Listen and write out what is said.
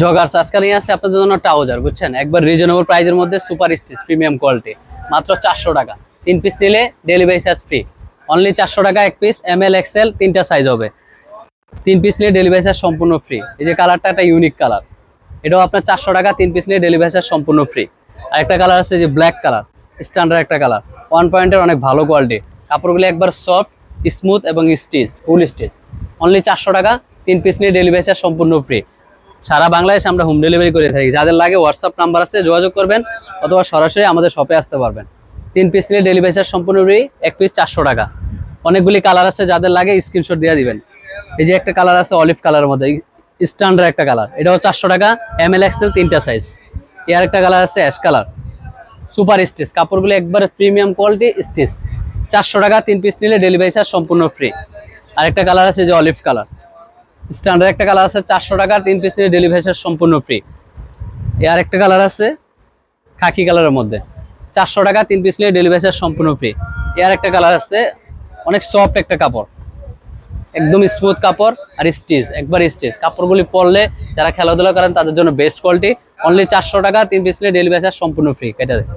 Joggers আজকে নিয়ে আসছে আপনাদের জন্য ট্রাউজার, বুঝছেন, একবার রিজনেবল প্রাইসের মধ্যে সুপার স্টিচ প্রিমিয়াম কোয়ালিটি, মাত্র 400 টাকা। 3 পিস নিলে ডেলিভারি চার্জ ফ্রি। অনলি 400 টাকা এক পিস, ML XL তিনটা সাইজ হবে। 3 পিস নিলে ডেলিভারি চার্জ সম্পূর্ণ ফ্রি। এই যে কালারটা একটা ইউনিক কালার, এটাও আপনার 400 টাকা। 3 পিস নিলে ডেলিভারি চার্জ সম্পূর্ণ ফ্রি। আর একটা কালার আছে যে ব্ল্যাক কালার, স্ট্যান্ডার্ড একটা কালার, 1 পয়েন্টের অনেক ভালো কোয়ালিটি। কাপড়গুলো একবার সফট, স্মুথ এবং স্টিচ, ফুল স্টিচ। অনলি 400 টাকা। 3 পিস নিলে ডেলিভারি চার্জ সম্পূর্ণ ফ্রি। সারা বাংলাদেশে আমরা হোম ডেলিভারি করে থাকি। যাদের লাগে হোয়াটসঅ্যাপ নাম্বার আছে, যোগাযোগ করবেন, অথবা সরাসরি আমাদের শপে আসতে পারবেন। 3 পিস নিলে ডেলিভারি চার্জ সম্পূর্ণ ফ্রি, এক পিস 400 টাকা। অনেকগুলি কালার আছে, যাদের লাগে স্ক্রিনশট দিয়ে দিবেন। এই যে একটা কালার আছে অলিভ কালারের মধ্যে, স্ট্যান্ডার্ড একটা কালার, এটাও 400 টাকা, ML XL তিনটা সাইজ। এর একটা কালার আছে অ্যাশ কালার, সুপার স্টিচ, কাপড়গুলো একবারে প্রিমিয়াম কোয়ালিটি স্টিচ। 400 টাকা। 3 পিস নিলে ডেলিভারি চার্জ সম্পূর্ণ ফ্রি। আরেকটা কালার আছে যে অলিভ কালার, স্ট্যান্ডার্ড একটা কালার আছে, 400 টাকা। 3 পিস নিলে ডেলিভারি চার্জ সম্পূর্ণ ফ্রি। এর একটা কালার আছে খাকি কালারের মধ্যে, 400 টাকা। 3 পিস নিলে ডেলিভারি চার্জ সম্পূর্ণ ফ্রি। এর একটা কালার আছে, অনেক সফট একটা কাপড়, একদম স্মুথ কাপড় আর স্টিচ, একবার স্টিচ। কাপড়গুলি পরলে যারা খেলাধুলা করেন তাদের জন্য বেস্ট কোয়ালিটি। অনলি 400 টাকা। 3 পিস নিলে ডেলিভারি চার্জ সম্পূর্ণ ফ্রি। কেটে দেয়।